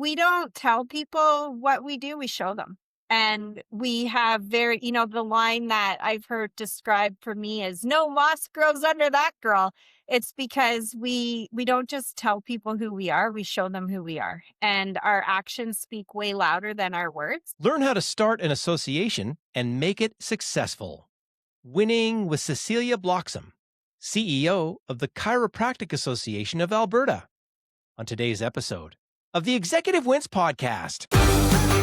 we don't tell people what we do, we show them. And we have the line that I've heard described for me is no moss grows under that girl. It's because we don't just tell people who we are, we show them who we are. And our actions speak way louder than our words. Learn how to start an association and make it successful. Winning with Cecilia Bloxom, CEO of the Chiropractic Association of Alberta, on today's episode of the Executive Wins Podcast.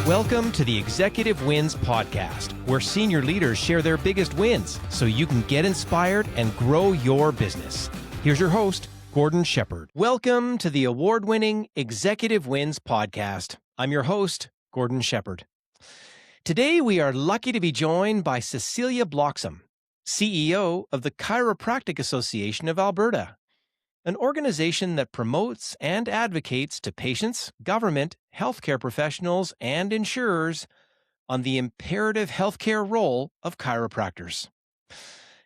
Welcome to the Executive Wins Podcast, where senior leaders share their biggest wins so you can get inspired and grow your business. Here's your host, Gordon Shepherd. Welcome to the award-winning Executive Wins Podcast. I'm your host, Gordon Shepherd. Today, we are lucky to be joined by Cecilia Bloxom, CEO of the Chiropractic Association of Alberta, an organization that promotes and advocates to patients, government, healthcare professionals, and insurers on the imperative healthcare role of chiropractors.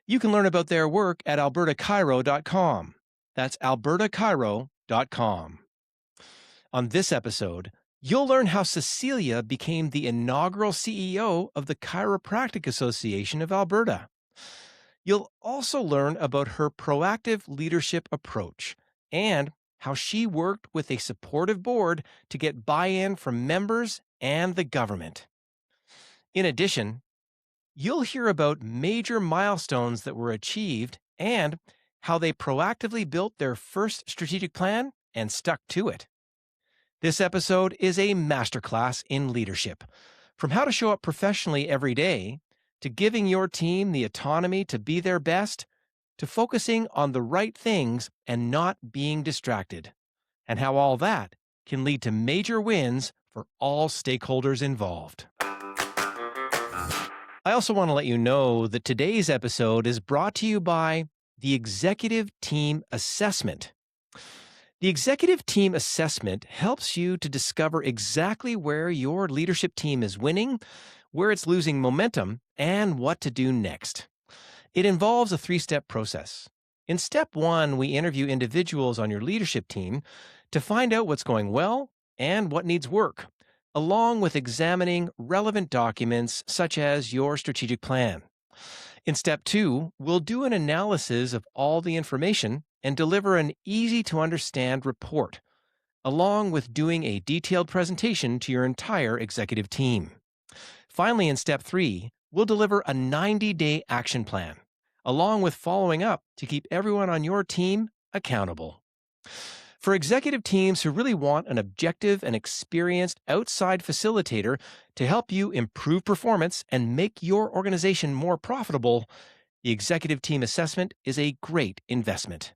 You can learn about their work at albertachiro.com. That's albertachiro.com. On this episode, you'll learn how Cecilia became the inaugural CEO of the Chiropractic Association of Alberta. You'll also learn about her proactive leadership approach and how she worked with a supportive board to get buy-in from members and the government. In addition, you'll hear about major milestones that were achieved and how they proactively built their first strategic plan and stuck to it. This episode is a masterclass in leadership, from how to show up professionally every day, to giving your team the autonomy to be their best, to focusing on the right things and not being distracted, and how all that can lead to major wins for all stakeholders involved. I also want to let you know that today's episode is brought to you by the Executive Team Assessment. The Executive Team Assessment helps you to discover exactly where your leadership team is winning, where it's losing momentum, and what to do next. It involves a 3-step process. In step 1, we interview individuals on your leadership team to find out what's going well and what needs work, along with examining relevant documents such as your strategic plan. In step 2, we'll do an analysis of all the information and deliver an easy-to-understand report, along with doing a detailed presentation to your entire executive team. Finally, in step 3, we'll deliver a 90-day action plan, along with following up to keep everyone on your team accountable. For executive teams who really want an objective and experienced outside facilitator to help you improve performance and make your organization more profitable, the Executive Team Assessment is a great investment.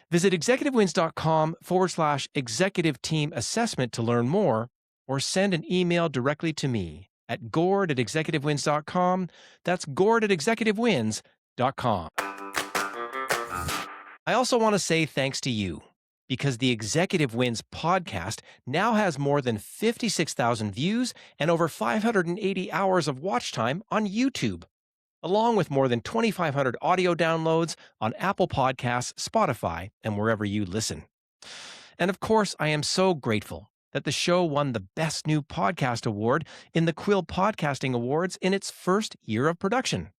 Visit executivewins.com/executive team assessment to learn more, or send an email directly to me at gord@executivewins.com. That's gord@executivewins.com. I also want to say thanks to you, because the Executive Wins podcast now has more than 56,000 views and over 580 hours of watch time on YouTube, along with more than 2,500 audio downloads on Apple Podcasts, Spotify, and wherever you listen. And of course, I am so grateful that the show won the Best New Podcast Award in the Quill Podcasting Awards in its first year of production.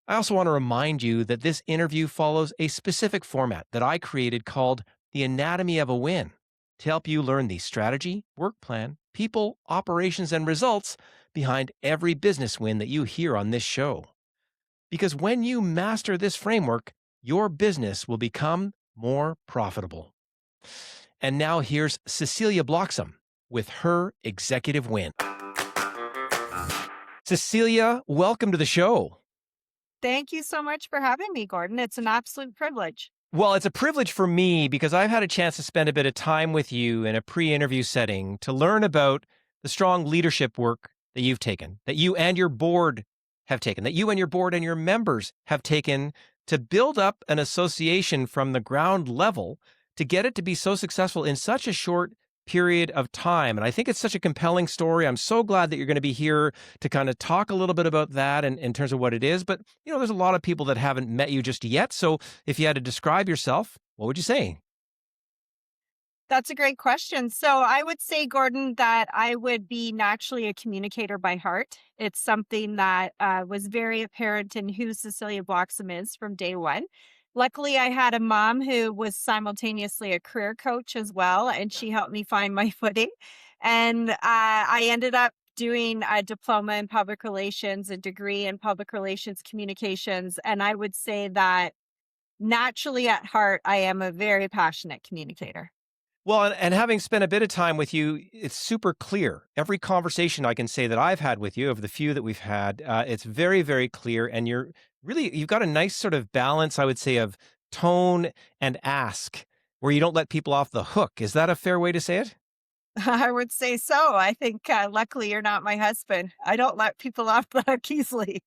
I also want to remind you that this interview follows a specific format that I created called The Anatomy of a Win, to help you learn the strategy, work plan, people, operations, and results behind every business win that you hear on this show. Because when you master this framework, your business will become more profitable. And now here's Cecilia Bloxom with her executive win. Cecilia, welcome to the show. Thank you so much for having me, Gordon. It's an absolute privilege. Well, it's a privilege for me because I've had a chance to spend a bit of time with you in a pre-interview setting to learn about the strong leadership work that you've taken, that you and your board have taken, that you and your board and your members have taken to build up an association from the ground level to get it to be so successful in such a short period of time. And I think it's such a compelling story. I'm so glad that you're going to be here to kind of talk a little bit about that and in terms of what it is. But, you know, there's a lot of people that haven't met you just yet. So if you had to describe yourself, what would you say? That's a great question. So I would say, Gordon, that I would be naturally a communicator by heart. It's something that was very apparent in who Cecilia Bloxom is from day one. Luckily, I had a mom who was simultaneously a career coach as well, and she helped me find my footing. And I ended up doing a diploma in public relations, a degree in public relations communications. And I would say that naturally at heart, I am a very passionate communicator. Well, and having spent a bit of time with you, it's super clear. Every conversation I can say that I've had with you, of the few that we've had, it's very, very clear. And you've got a nice sort of balance, I would say, of tone and ask, where you don't let people off the hook. Is that a fair way to say it? I would say so. I think, luckily you're not my husband. I don't let people off the hook easily.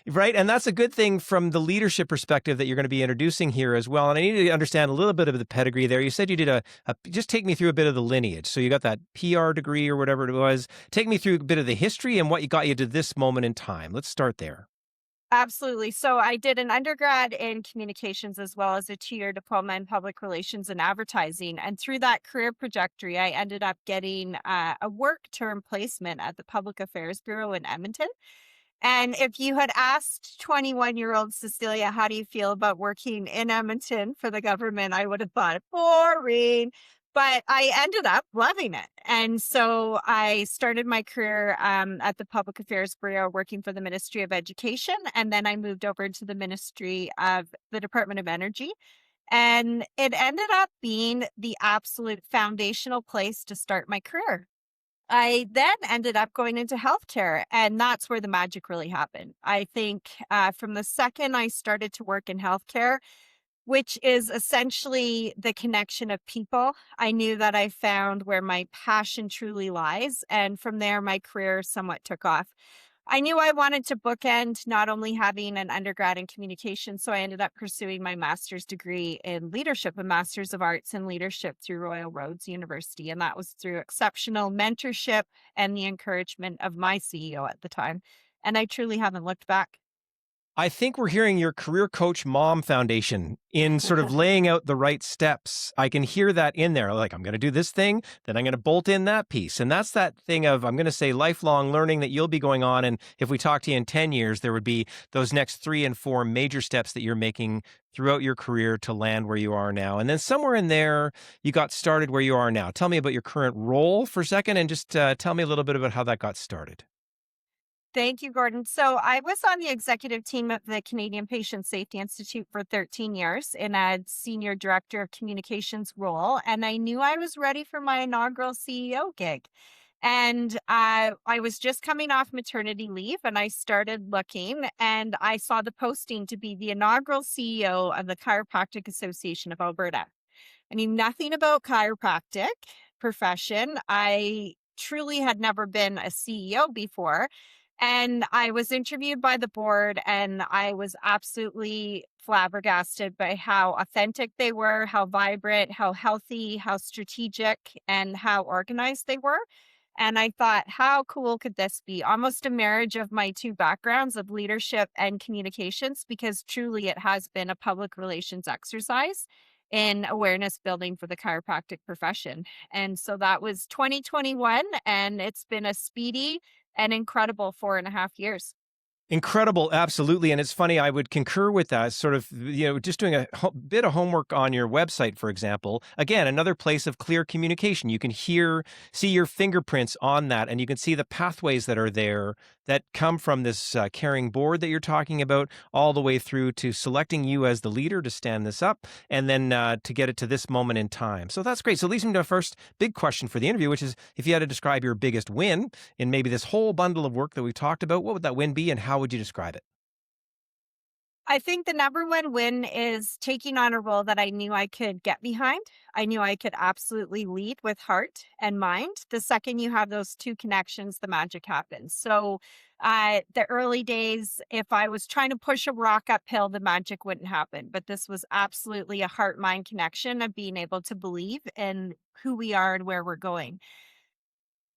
Right. And that's a good thing from the leadership perspective that you're going to be introducing here as well. And I need to understand a little bit of the pedigree there. You said you did just take me through a bit of the lineage. So you got that PR degree or whatever it was. Take me through a bit of the history and what you got you to this moment in time. Let's start there. Absolutely. So I did an undergrad in communications as well as a 2-year diploma in public relations and advertising. And through that career trajectory, I ended up getting a work term placement at the Public Affairs Bureau in Edmonton. And if you had asked 21-year-old Cecilia, how do you feel about working in Edmonton for the government? I would have thought, boring. But I ended up loving it. And so I started my career at the Public Affairs Bureau working for the Ministry of Education. And then I moved over to the Ministry of the Department of Energy. And it ended up being the absolute foundational place to start my career. I then ended up going into healthcare, and that's where the magic really happened. I think from the second I started to work in healthcare, which is essentially the connection of people, I knew that I found where my passion truly lies. And from there, my career somewhat took off. I knew I wanted to bookend not only having an undergrad in communication, so I ended up pursuing my master's degree in leadership, a master's of arts in leadership through Royal Roads University. And that was through exceptional mentorship and the encouragement of my CEO at the time. And I truly haven't looked back. I think we're hearing your career coach mom foundation in sort of laying out the right steps. I can hear that in there. Like, I'm going to do this thing, then I'm going to bolt in that piece. And that's that thing of, I'm going to say, lifelong learning that you'll be going on. And if we talk to you in 10 years, there would be those next 3 and 4 major steps that you're making throughout your career to land where you are now. And then somewhere in there, you got started where you are now. Tell me about your current role for a second and just tell me a little bit about how that got started. Thank you, Gordon. So I was on the executive team of the Canadian Patient Safety Institute for 13 years in a senior director of communications role. And I knew I was ready for my inaugural CEO gig. And I was just coming off maternity leave and I started looking and I saw the posting to be the inaugural CEO of the Chiropractic Association of Alberta. I knew nothing about chiropractic profession. I truly had never been a CEO before. And I was interviewed by the board, and I was absolutely flabbergasted by how authentic they were, how vibrant, how healthy, how strategic, and how organized they were. And I thought, how cool could this be? Almost a marriage of my two backgrounds of leadership and communications, because truly it has been a public relations exercise in awareness building for the chiropractic profession. And so that was 2021, and it's been a speedy and incredible 4.5 years. Incredible, absolutely. And it's funny, I would concur with that sort of, just doing a bit of homework on your website, for example. Again, another place of clear communication. You can see your fingerprints on that, and you can see the pathways that are there that come from this caring board that you're talking about, all the way through to selecting you as the leader to stand this up, and then to get it to this moment in time. So that's great. So it leads me to a first big question for the interview, which is if you had to describe your biggest win in maybe this whole bundle of work that we've talked about, what would that win be and how would you describe it? I think the number one win is taking on a role that I knew I could get behind. I knew I could absolutely lead with heart and mind. The second you have those two connections, the magic happens. So, the early days, if I was trying to push a rock uphill, the magic wouldn't happen. But this was absolutely a heart mind connection of being able to believe in who we are and where we're going.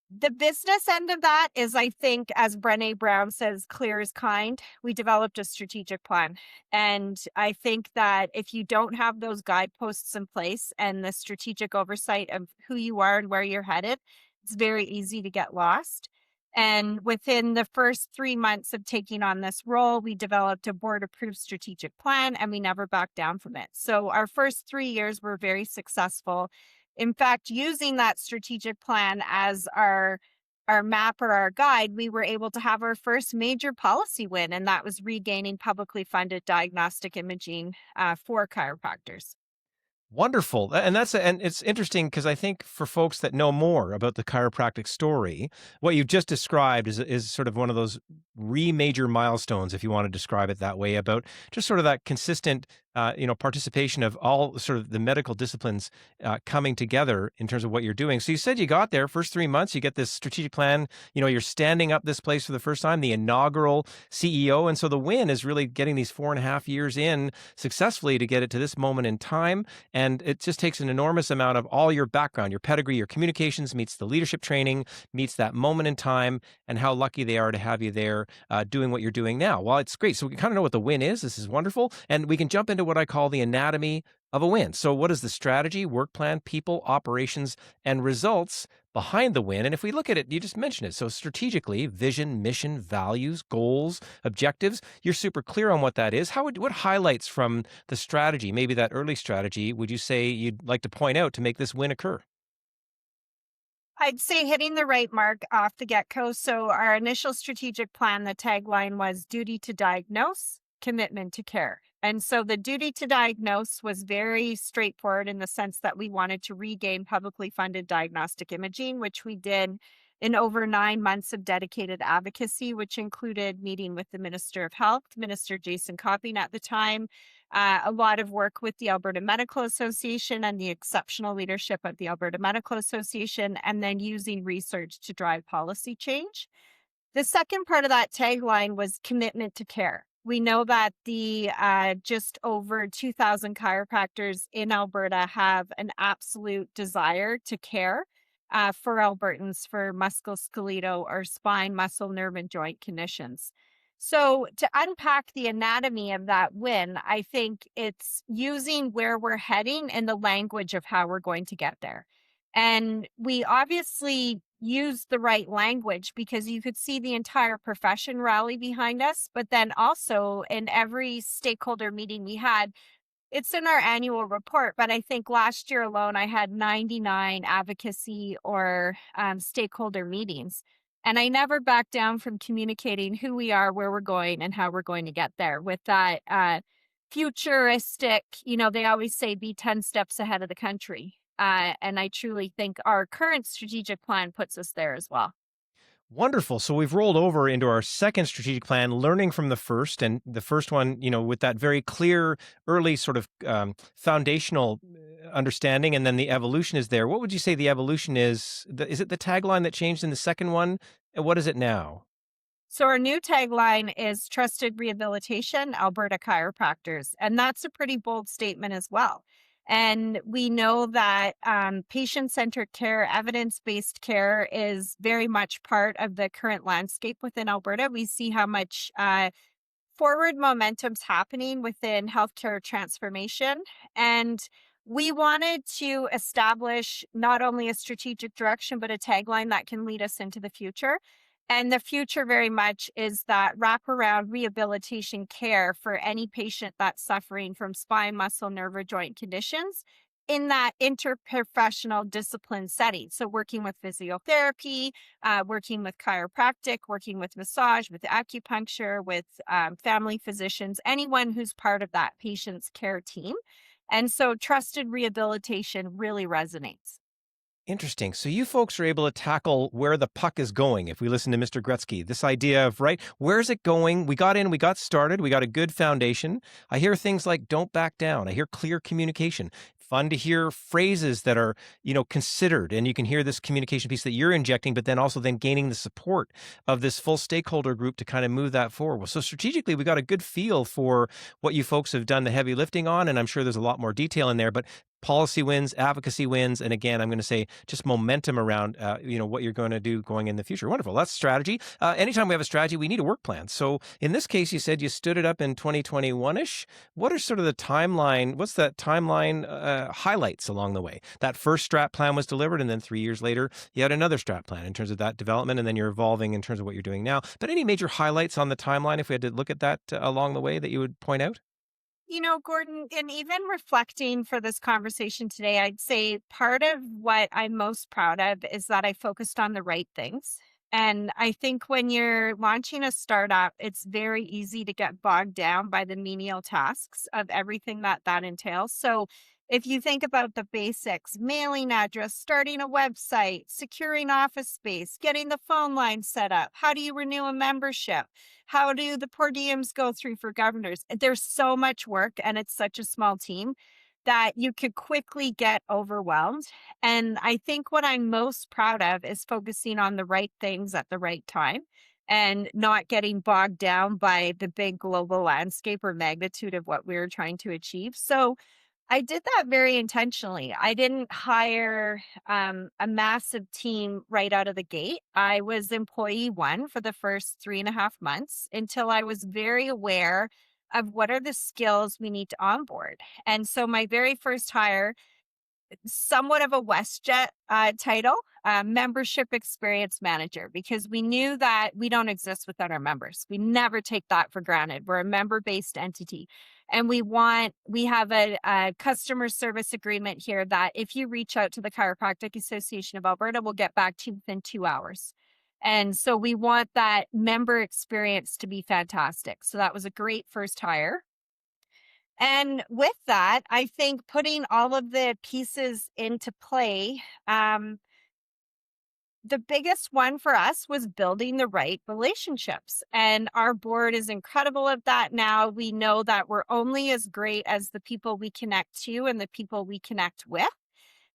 The business end of that is, I think, as Brené Brown says, clear is kind. We developed a strategic plan. And I think that if you don't have those guideposts in place and the strategic oversight of who you are and where you're headed, it's very easy to get lost. And within the first 3 months of taking on this role, we developed a board approved strategic plan and we never backed down from it. So our first 3 years were very successful. In fact, using that strategic plan as our map or our guide, we were able to have our first major policy win, and that was regaining publicly funded diagnostic imaging for chiropractors. Wonderful. And it's interesting because I think for folks that know more about the chiropractic story, what you've just described is sort of one of those major milestones, if you want to describe it that way, about just sort of that consistent participation of all sort of the medical disciplines coming together in terms of what you're doing. So you said you got there first 3 months, you get this strategic plan, you're standing up this place for the first time, the inaugural CEO. And so the win is really getting these 4.5 years in successfully to get it to this moment in time. And it just takes an enormous amount of all your background, your pedigree, your communications, meets the leadership training, meets that moment in time, and how lucky they are to have you there doing what you're doing now. Well, it's great. So we kind of know what the win is. This is wonderful. And we can jump into what I call the anatomy of a win. So what is the strategy, work plan, people, operations, and results behind the win? And if we look at it, you just mentioned it. So strategically, vision, mission, values, goals, objectives, you're super clear on what that is. What highlights from the strategy, maybe that early strategy, would you say you'd like to point out to make this win occur? I'd say hitting the right mark off the get go. So, our initial strategic plan, the tagline was duty to diagnose, commitment to care. And so, the duty to diagnose was very straightforward in the sense that we wanted to regain publicly funded diagnostic imaging, which we did in over 9 months of dedicated advocacy, which included meeting with the Minister of Health, Minister Jason Copping at the time, a lot of work with the Alberta Medical Association and the exceptional leadership of the Alberta Medical Association, and then using research to drive policy change. The second part of that tagline was commitment to care. We know that the just over 2,000 chiropractors in Alberta have an absolute desire to care for Albertans for musculoskeletal or spine, muscle, nerve, and joint conditions. So, to unpack the anatomy of that win, I think it's using where we're heading and the language of how we're going to get there. And we obviously used the right language because you could see the entire profession rally behind us. But then also in every stakeholder meeting we had, it's in our annual report, but I think last year alone, I had 99 advocacy or stakeholder meetings. And I never back down from communicating who we are, where we're going, and how we're going to get there with that futuristic, they always say be 10 steps ahead of the country. And I truly think our current strategic plan puts us there as well. Wonderful. So we've rolled over into our second strategic plan, learning from the first, and the first one, with that very clear early sort of foundational understanding, and then the evolution is there. What would you say the evolution is? Is it the tagline that changed in the second one? And what is it now? So our new tagline is Trusted Rehabilitation, Alberta Chiropractors. And that's a pretty bold statement as well. And we know that patient centered care, evidence based care is very much part of the current landscape within Alberta. We see how much forward momentum's happening within healthcare transformation. And we wanted to establish not only a strategic direction, but a tagline that can lead us into the future. And the future very much is that wraparound rehabilitation care for any patient that's suffering from spine, muscle, nerve, or joint conditions in that interprofessional discipline setting. So, working with physiotherapy, working with chiropractic, working with massage, with acupuncture, with family physicians, anyone who's part of that patient's care team. And so, trusted rehabilitation really resonates. Interesting. So you folks are able to tackle where the puck is going. If we listen to Mr. Gretzky, this idea of, right, where's it going? We got in, we got started, we got a good foundation. I hear things like don't back down. I hear clear communication. Fun to hear phrases that are, considered. And you can hear this communication piece that you're injecting, but then also then gaining the support of this full stakeholder group to kind of move that forward. Well, so strategically, we got a good feel for what you folks have done the heavy lifting on. And I'm sure there's a lot more detail in there. But policy wins, advocacy wins, and again, I'm going to say just momentum around, what you're going to do going in the future. Wonderful. That's strategy. Anytime we have a strategy, we need a work plan. So in this case, you said you stood it up in 2021-ish. What are sort of the timeline? What's that timeline highlights along the way? That first strat plan was delivered, and then 3 years later, you had another strat plan in terms of that development, and then you're evolving in terms of what you're doing now. But any major highlights on the timeline, if we had to look at that along the way, that you would point out? Gordon, and even reflecting for this conversation today, I'd say part of what I'm most proud of is that I focused on the right things. And I think when you're launching a startup, it's very easy to get bogged down by the menial tasks of everything that entails. So if you think about the basics, mailing address, starting a website, securing office space, getting the phone line set up, how do you renew a membership? How do the per diems go through for governors? There's so much work and it's such a small team that you could quickly get overwhelmed. And I think what I'm most proud of is focusing on the right things at the right time and not getting bogged down by the big global landscape or magnitude of what we were trying to achieve. So I did that very intentionally. I didn't hire a massive team right out of the gate. I was employee one for the first 3.5 months until I was very aware of what are the skills we need to onboard. And so my very first hire, somewhat of a WestJet title, membership experience manager, because we knew that we don't exist without our members. We never take that for granted. We're a member based entity. And we have a customer service agreement here that if you reach out to the Chiropractic Association of Alberta, we'll get back to you within 2 hours. And so we want that member experience to be fantastic. So that was a great first hire. And with that, I think putting all of the pieces into play, the biggest one for us was building the right relationships. And our board is incredible at that now. We know that we're only as great as the people we connect to and the people we connect with.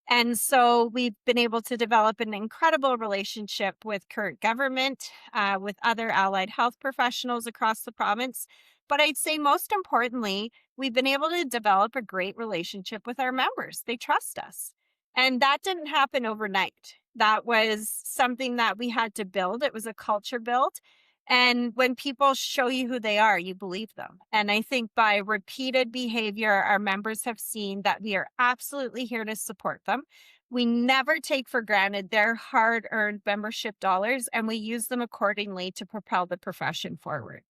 And so we've been able to develop an incredible relationship with current government, with other allied health professionals across the province. But I'd say most importantly, we've been able to develop a great relationship with our members. They trust us. And that didn't happen overnight. That was something that we had to build. It was a culture build. And when people show you who they are, you believe them. And I think by repeated behavior, our members have seen that we are absolutely here to support them. We never take for granted their hard earned membership dollars, and we use them accordingly to propel the profession forward.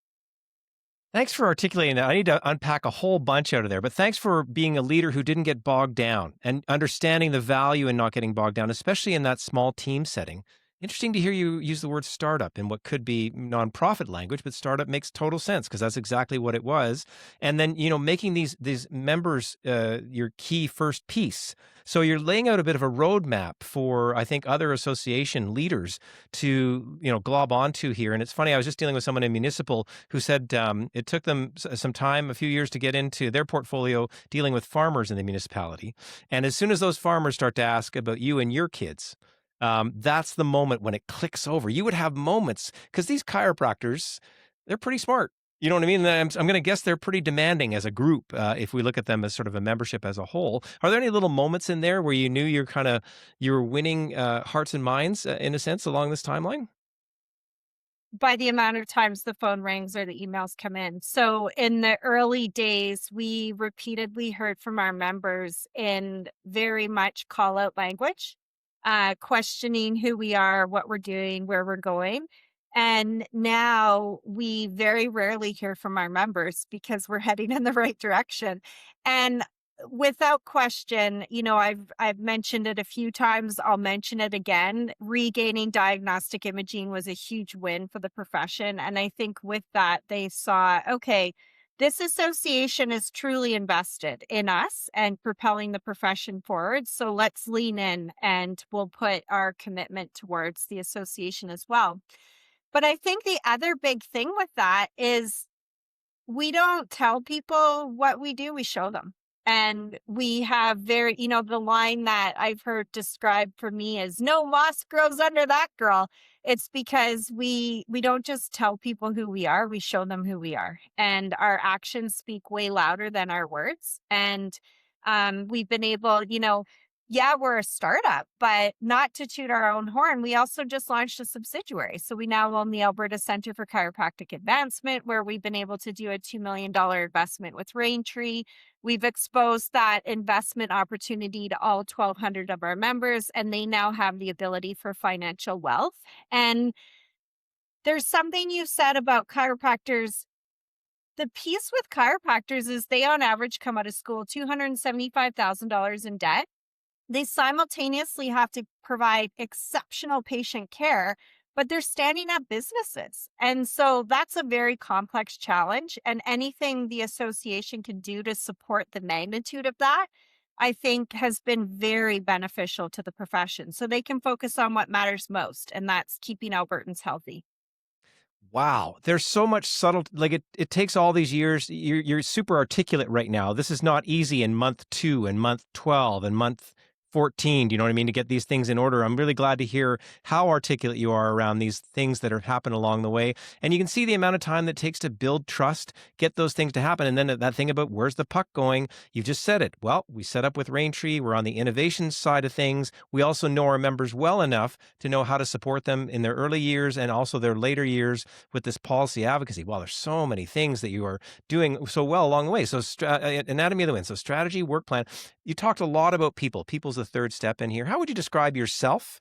Thanks for articulating that. I need to unpack a whole bunch out of there, but thanks for being a leader who didn't get bogged down and understanding the value in not getting bogged down, especially in that small team setting. Interesting to hear you use the word startup in what could be nonprofit language, but startup makes total sense because that's exactly what it was. And then, making these members your key first piece. So you're laying out a bit of a roadmap for, I think, other association leaders to, glob onto here. And it's funny, I was just dealing with someone in municipal who said it took them some time, a few years to get into their portfolio dealing with farmers in the municipality. And as soon as those farmers start to ask about you and your kids, that's the moment when it clicks over. You would have moments because these chiropractors, they're pretty smart. You know what I mean? I'm going to guess they're pretty demanding as a group if we look at them as sort of a membership as a whole. Are there any little moments in there where you knew you were winning hearts and minds in a sense along this timeline? By the amount of times the phone rings or the emails come in. So in the early days, we repeatedly heard from our members in very much call out language, questioning who we are, what we're doing, where we're going. And now we very rarely hear from our members because we're heading in the right direction. And without question, I've mentioned it a few times. I'll mention it again. Regaining diagnostic imaging was a huge win for the profession. And I think with that, they saw, okay, this association is truly invested in us and propelling the profession forward. So let's lean in and we'll put our commitment towards the association as well. But I think the other big thing with that is we don't tell people what we do, we show them. And we have the line that I've heard described for me is no moss grows under that girl. It's because we don't just tell people who we are, we show them who we are. And our actions speak way louder than our words. And We've been able, yeah, we're a startup, but not to toot our own horn. We also just launched a subsidiary. So we now own the Alberta Centre for Chiropractic Advancement, where we've been able to do a $2 million investment with Raintree. We've exposed that investment opportunity to all 1,200 of our members, and they now have the ability for financial wealth. And there's something you said about chiropractors. The piece with chiropractors is they, on average, come out of school $275,000 in debt. They simultaneously have to provide exceptional patient care, but they're standing up businesses. And so that's a very complex challenge. And anything the association can do to support the magnitude of that, I think has been very beneficial to the profession. So they can focus on what matters most, and that's keeping Albertans healthy. Wow, there's so much subtle like it takes all these years. You're super articulate right now. This is not easy in month 2 and month 12 and month 14, do you know what I mean, to get these things in order. I'm really glad to hear how articulate you are around these things that are happen along the way. And you can see the amount of time that takes to build trust, get those things to happen. And then that thing about where's the puck going? You've just said it. Well, we set up with Raintree. We're on the innovation side of things. We also know our members well enough to know how to support them in their early years and also their later years with this policy advocacy. Well, there's so many things that you are doing so well along the way. So anatomy of the win. So strategy, work plan. You talked a lot about people. People's the third step in here. How would you describe yourself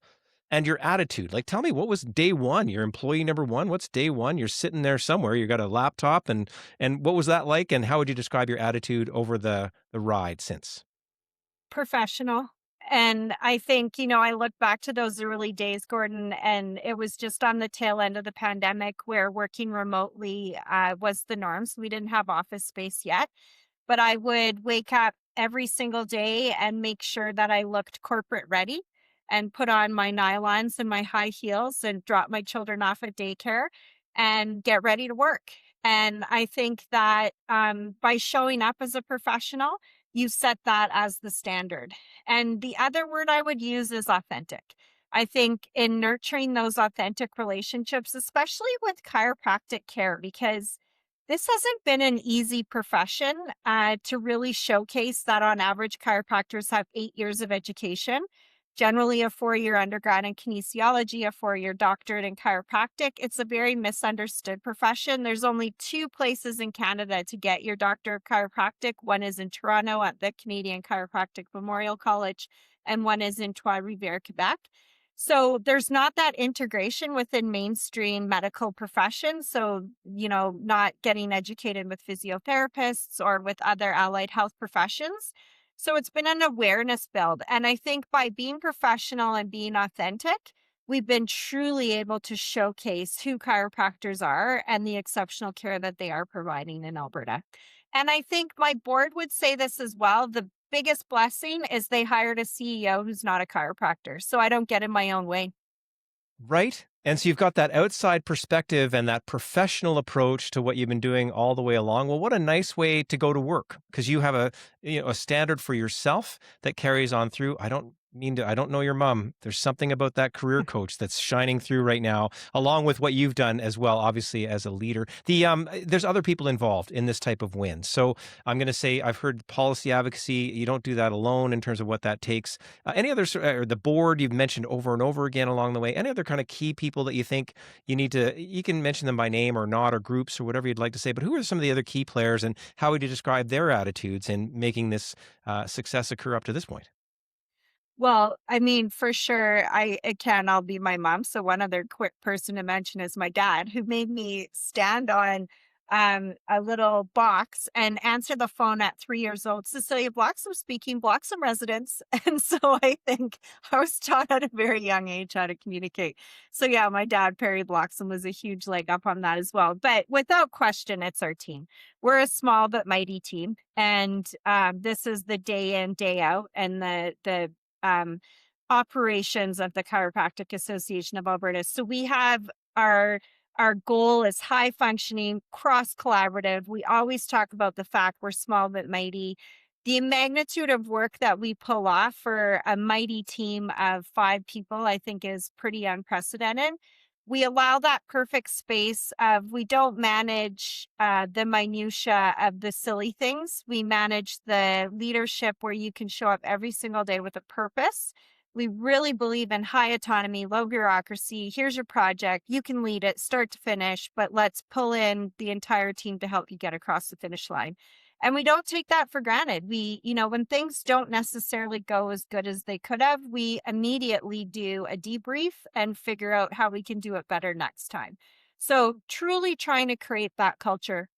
and your attitude? Like, tell me, what was day one? You're employee number one. What's day one? You're sitting there somewhere. You got a laptop, and what was that like? And how would you describe your attitude over the ride since? Professional. And I think, I look back to those early days, Gordon, and it was just on the tail end of the pandemic where working remotely was the norm. So we didn't have office space yet, but I would wake up every single day and make sure that I looked corporate ready and put on my nylons and my high heels and drop my children off at daycare and get ready to work. And I think that by showing up as a professional, you set that as the standard. And the other word I would use is authentic. I think in nurturing those authentic relationships, especially with chiropractic care, because this hasn't been an easy profession to really showcase that on average, chiropractors have 8 years of education, generally a 4 year undergrad in kinesiology, a 4 year doctorate in chiropractic. It's a very misunderstood profession. There's only two places in Canada to get your doctor of chiropractic. One is in Toronto at the Canadian Chiropractic Memorial College, and one is in Trois-Rivières, Quebec. So there's not that integration within mainstream medical professions. So, not getting educated with physiotherapists or with other allied health professions. So it's been an awareness build. And I think by being professional and being authentic, we've been truly able to showcase who chiropractors are and the exceptional care that they are providing in Alberta. And I think my board would say this as well. The biggest blessing is they hired a CEO who's not a chiropractor, so I don't get in my own way. Right? And so you've got that outside perspective and that professional approach to what you've been doing all the way along. Well, what a nice way to go to work, because you have a standard for yourself that carries on through. I don't know your mom. There's something about that career coach that's shining through right now, along with what you've done as well, obviously as a leader. There's other people involved in this type of win. So I'm going to say I've heard policy advocacy. You don't do that alone in terms of what that takes. Any other, or the board you've mentioned over and over again along the way, any other kind of key people that you think you can mention them by name or not, or groups or whatever you'd like to say, but who are some of the other key players and how would you describe their attitudes in making this success occur up to this point? Well, I mean, for sure, I'll be my mom. So one other quick person to mention is my dad, who made me stand on a little box and answer the phone at 3 years old. Cecilia Bloxom speaking, Bloxom residence. And so I think I was taught at a very young age how to communicate. So yeah, my dad, Perry Bloxom, was a huge leg up on that as well. But without question, it's our team. We're a small but mighty team. And this is the day in, day out, and the um, operations of the Chiropractic Association of Alberta. So we have our goal is high functioning, cross collaborative. We always talk about the fact we're small but mighty. The magnitude of work that we pull off for a mighty team of 5 people, I think, is pretty unprecedented. we allow that perfect space of we don't manage the minutia of the silly things. We manage the leadership where you can show up every single day with a purpose. We really believe in high autonomy, low bureaucracy. Here's your project. You can lead it start to finish, but let's pull in the entire team to help you get across the finish line. And we don't take that for granted. When things don't necessarily go as good as they could have, we immediately do a debrief and figure out how we can do it better next time. So, truly trying to create that culture.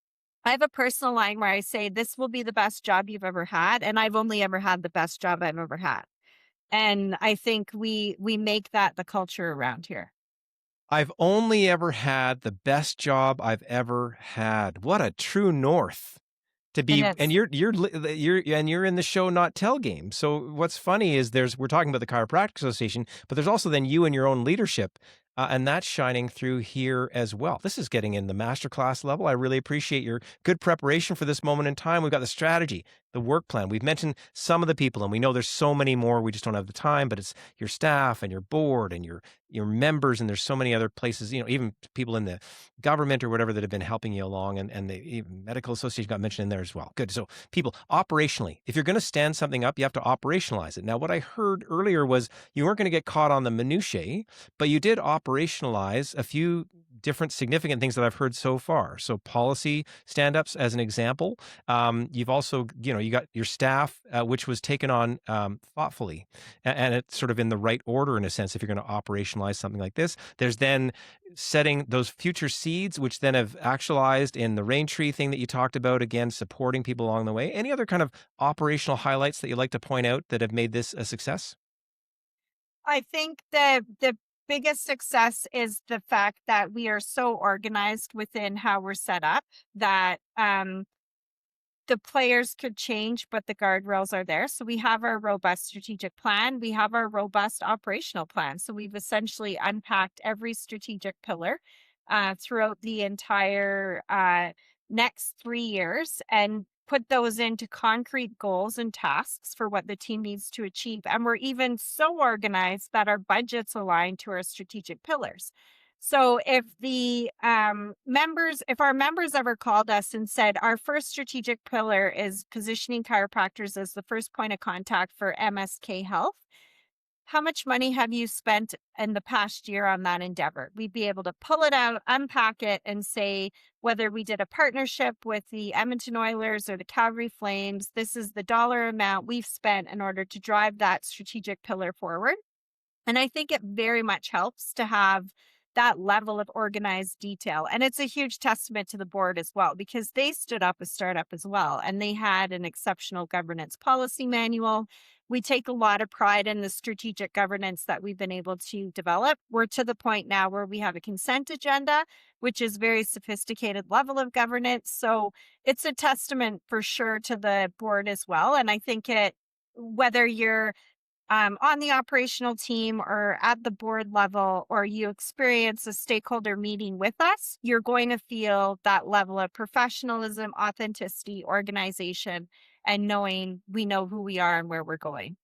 I have a personal line where I say, "This will be the best job you've ever had." And I've only ever had the best job I've ever had. And I think we make that the culture around here. I've only ever had the best job I've ever had. What a true north. To And be and it's you're in the show not tell game. So what's funny is we're talking about the Chiropractic Association, but there's also then you and your own leadership, and that's shining through here as well. This is getting in the masterclass level. I really appreciate your good preparation for this moment in time. We've got the strategy, the work plan. We've mentioned some of the people, and we know there's so many more. We just don't have the time, but it's your staff and your board and your members, and there's so many other places, even people in the government or whatever that have been helping you along, and the even medical association got mentioned in there as well. Good. So people, operationally, if you're going to stand something up, you have to operationalize it. Now, what I heard earlier was you weren't going to get caught on the minutiae, but you did operationalize a few different significant things that I've heard so far. So policy stand-ups as an example. You've also, you got your staff, which was taken on thoughtfully, and it's sort of in the right order in a sense. If you're going to operationalize something like this, there's then setting those future seeds, which then have actualized in the rain tree thing that you talked about, again, supporting people along the way. Any other kind of operational highlights that you'd like to point out that have made this a success? I think the biggest success is the fact that we are so organized within how we're set up that the players could change, but the guardrails are there. So we have our robust strategic plan. We have our robust operational plan. So we've essentially unpacked every strategic pillar throughout the entire next 3 years and put those into concrete goals and tasks for what the team needs to achieve. And we're even so organized that our budgets align to our strategic pillars. So if our members ever called us and said, our first strategic pillar is positioning chiropractors as the first point of contact for MSK health, how much money have you spent in the past year on that endeavor? We'd be able to pull it out, unpack it, and say whether we did a partnership with the Edmonton Oilers or the Calgary Flames, this is the dollar amount we've spent in order to drive that strategic pillar forward. And I think it very much helps to have that level of organized detail. And it's a huge testament to the board as well, because they stood up a startup as well, and they had an exceptional governance policy manual. We take a lot of pride in the strategic governance that we've been able to develop. We're to the point now where we have a consent agenda, which is very sophisticated level of governance. So it's a testament for sure to the board as well. And I think whether you're on the operational team or at the board level, or you experience a stakeholder meeting with us, you're going to feel that level of professionalism, authenticity, organization, and knowing we know who we are and where we're going.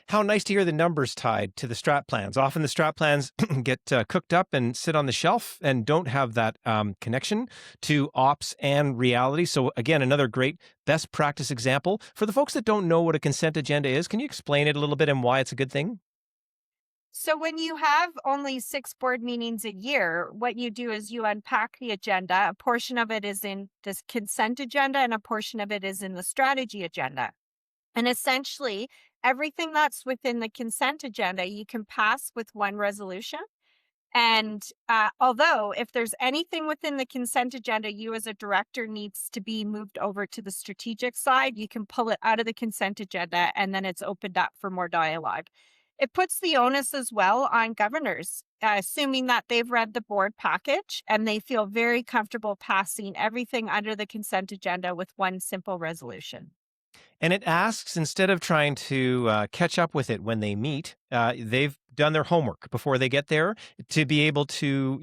How nice to hear the numbers tied to the strat plans. Often the strat plans get cooked up and sit on the shelf and don't have that connection to ops and reality. So again, another great best practice example. For the folks that don't know what a consent agenda is, can you explain it a little bit and why it's a good thing? So, when you have only 6 board meetings a year, what you do is you unpack the agenda. A portion of it is in this consent agenda, and a portion of it is in the strategy agenda. And essentially, everything that's within the consent agenda, you can pass with one resolution. And although if there's anything within the consent agenda, you as a director needs to be moved over to the strategic side, you can pull it out of the consent agenda and then it's opened up for more dialogue. It puts the onus as well on governors, assuming that they've read the board package and they feel very comfortable passing everything under the consent agenda with one simple resolution. And it asks, instead of trying to catch up with it when they meet, they've done their homework before they get there to be able to,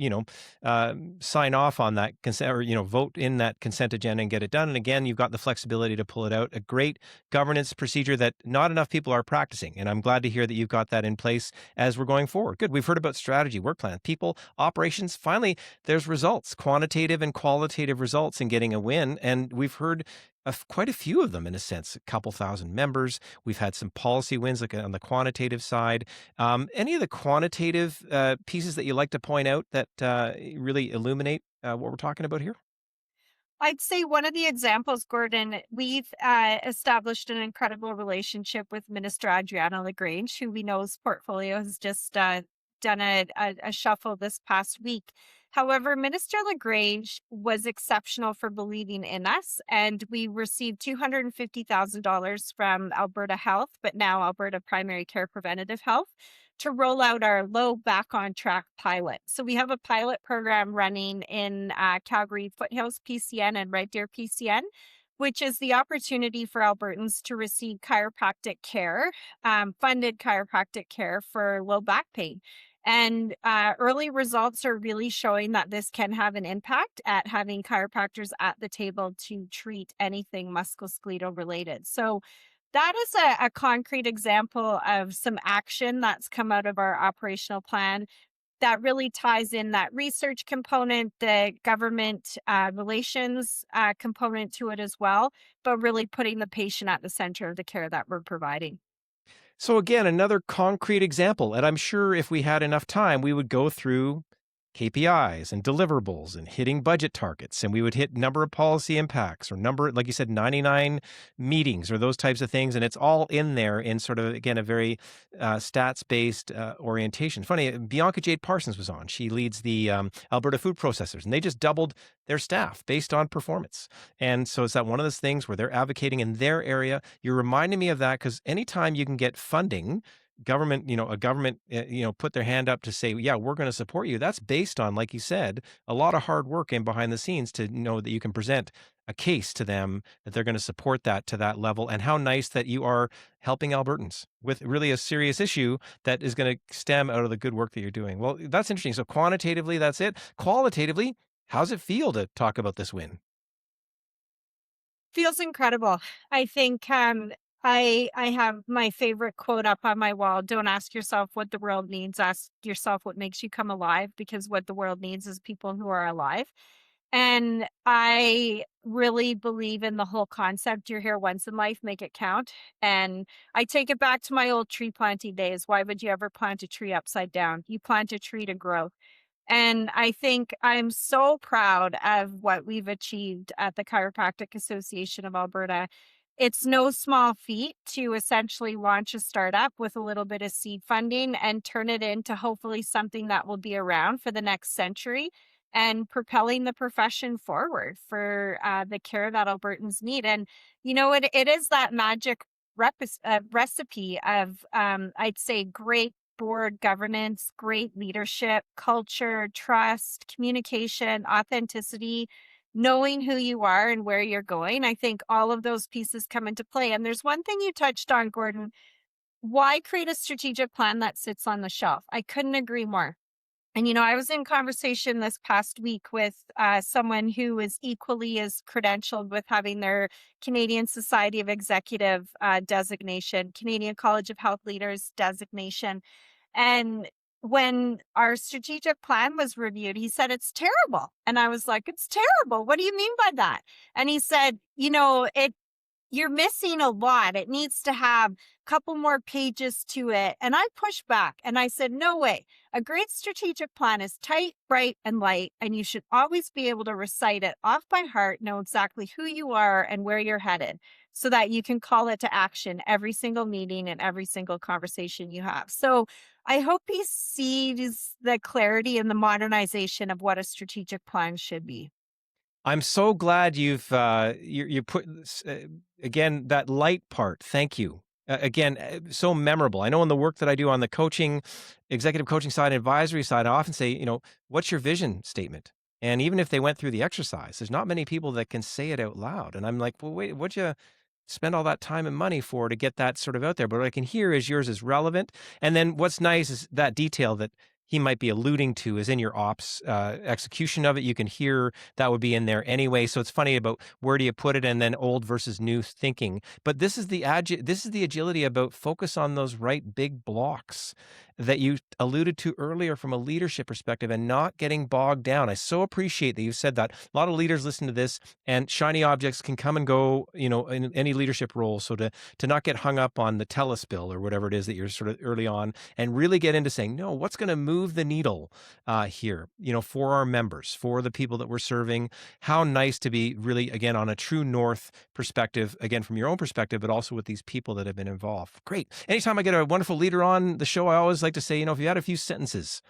sign off on that consent, or, vote in that consent agenda and get it done. And again, you've got the flexibility to pull it out. A great governance procedure that not enough people are practicing. And I'm glad to hear that you've got that in place as we're going forward. Good. We've heard about strategy, work plan, people, operations. Finally, there's results, quantitative and qualitative results in getting a win. And we've heard quite a few of them, in a sense, a couple thousand members. We've had some policy wins, like on the quantitative side. Any of the quantitative pieces that you like to point out that really illuminate what we're talking about here? I'd say one of the examples, Gordon, we've established an incredible relationship with Minister Adriana LaGrange, who we know's portfolio has just done a shuffle this past week. However, Minister LaGrange was exceptional for believing in us, and we received $250,000 from Alberta Health, but now Alberta Primary Care Preventative Health, to roll out our low back on track pilot. So we have a pilot program running in Calgary Foothills PCN and Red Deer PCN, which is the opportunity for Albertans to receive chiropractic care, funded chiropractic care for low back pain. And early results are really showing that this can have an impact at having chiropractors at the table to treat anything musculoskeletal related. So that is a concrete example of some action that's come out of our operational plan that really ties in that research component, the government relations component to it as well, but really putting the patient at the center of the care that we're providing. So again, another concrete example, and I'm sure if we had enough time, we would go through KPIs and deliverables and hitting budget targets, and we would hit number of policy impacts or number, like you said, 99 meetings or those types of things. And it's all in there in sort of, again, a very stats-based orientation. Funny, Bianca Jade Parsons was on. She leads the Alberta Food Processors, and they just doubled their staff based on performance. And so it's that one of those things where they're advocating in their area. You're reminding me of that because anytime you can get funding, a government, put their hand up to say, yeah, we're going to support you. That's based on, like you said, a lot of hard work in behind the scenes to know that you can present a case to them that they're going to support that to that level. And how nice that you are helping Albertans with really a serious issue that is going to stem out of the good work that you're doing. Well, that's interesting. So quantitatively, that's it. Qualitatively, how's it feel to talk about this win? Feels incredible. I think I have my favorite quote up on my wall. Don't ask yourself what the world needs. Ask yourself what makes you come alive, because what the world needs is people who are alive. And I really believe in the whole concept. You're here once in life, make it count. And I take it back to my old tree planting days. Why would you ever plant a tree upside down? You plant a tree to grow. And I think I'm so proud of what we've achieved at the Chiropractic Association of Alberta. It's no small feat to essentially launch a startup with a little bit of seed funding and turn it into hopefully something that will be around for the next century and propelling the profession forward for the care that Albertans need. And, it is that magic recipe of, I'd say, great board governance, great leadership, culture, trust, communication, authenticity, knowing who you are and where you're going. I think all of those pieces come into play. And there's one thing you touched on, Gordon. Why create a strategic plan that sits on the shelf? I couldn't agree more. And, I was in conversation this past week with someone who is equally as credentialed with having their Canadian Society of Executive designation, Canadian College of Health Leaders designation. And when our strategic plan was reviewed, he said, it's terrible. And I was like, it's terrible. What do you mean by that? And he said, you're missing a lot. It needs to have a couple more pages to it. And I pushed back and I said, no way. A great strategic plan is tight, bright, and light. And you should always be able to recite it off by heart, know exactly who you are and where you're headed so that you can call it to action every single meeting and every single conversation you have. So I hope he sees the clarity and the modernization of what a strategic plan should be. I'm so glad you've you put again that light part. Thank you. Again, so memorable. I know in the work that I do on the coaching, executive coaching side, advisory side, I often say, what's your vision statement? And even if they went through the exercise, there's not many people that can say it out loud. And I'm like, well, wait, spend all that time and money for to get that sort of out there. But what I can hear is yours is relevant. And then what's nice is that detail that he might be alluding to is in your ops execution of it. You can hear that would be in there anyway. So it's funny about where do you put it, and then old versus new thinking. But this is the agility about focus on those right big blocks that you alluded to earlier from a leadership perspective, and not getting bogged down. I so appreciate that you said that. A lot of leaders listen to this, and shiny objects can come and go, in any leadership role. So to not get hung up on the TELUS bill or whatever it is that you're sort of early on, and really get into saying, no, what's going to move the needle here, for our members, for the people that we're serving. How nice to be really, again, on a true north perspective, again, from your own perspective, but also with these people that have been involved. Great. Anytime I get a wonderful leader on the show, I always like to say, if you had a few sentences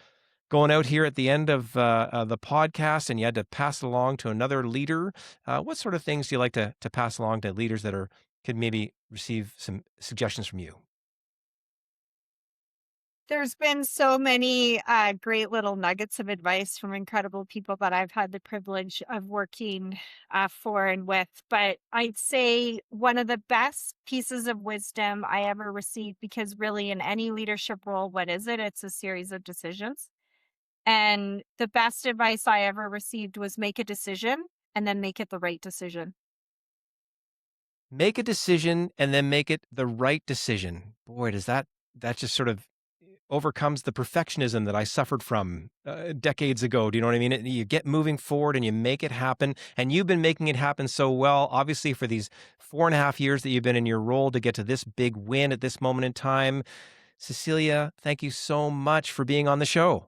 going out here at the end of the podcast and you had to pass it along to another leader, what sort of things do you like to pass along to leaders that could maybe receive some suggestions from you? There's been so many great little nuggets of advice from incredible people that I've had the privilege of working for and with. But I'd say one of the best pieces of wisdom I ever received, because really in any leadership role, what is it? It's a series of decisions. And the best advice I ever received was make a decision and then make it the right decision. Make a decision and then make it the right decision. Boy, that just sort of overcomes the perfectionism that I suffered from decades ago. Do you know what I mean? You get moving forward and you make it happen. And you've been making it happen so well, obviously, for these 4.5 years that you've been in your role to get to this big win at this moment in time. Cecilia, thank you so much for being on the show.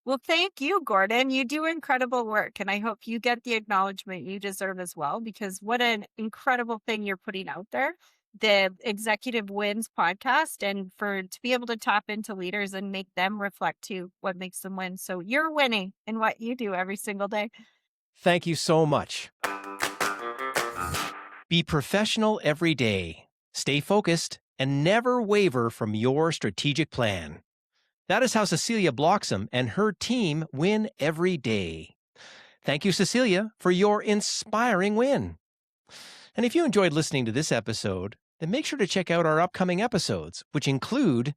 Well, thank you, Gordon. You do incredible work, and I hope you get the acknowledgement you deserve as well, because what an incredible thing you're putting out there. The Executive Wins podcast, and to be able to tap into leaders and make them reflect to what makes them win. So you're winning in what you do every single day. Thank you so much. Be professional every day. Stay focused and never waver from your strategic plan. That is how Cecilia Bloxom and her team win every day. Thank you, Cecilia, for your inspiring win. And if you enjoyed listening to this episode, then make sure to check out our upcoming episodes, which include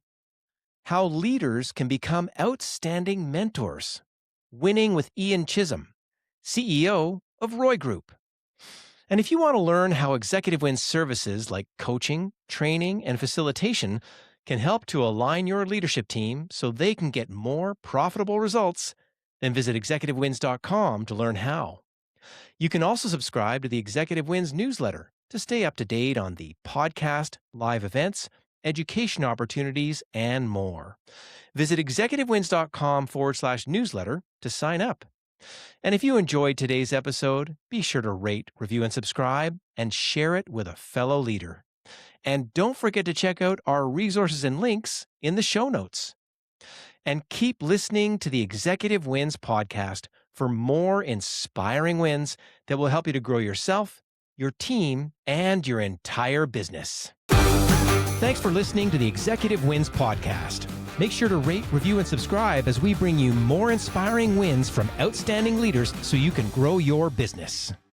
how leaders can become outstanding mentors, winning with Ian Chisholm, CEO of Roy Group. And if you want to learn how Executive Wins services like coaching, training, and facilitation can help to align your leadership team so they can get more profitable results, then visit executivewins.com to learn how. You can also subscribe to the Executive Wins newsletter to stay up to date on the podcast, live events, education opportunities, and more. Visit executivewins.com/newsletter to sign up. And if you enjoyed today's episode, be sure to rate, review, and subscribe, and share it with a fellow leader. And don't forget to check out our resources and links in the show notes. And keep listening to the Executive Wins podcast for more inspiring wins that will help you to grow yourself, your team, and your entire business. Thanks for listening to the Executive Wins podcast. Make sure to rate, review, and subscribe as we bring you more inspiring wins from outstanding leaders so you can grow your business.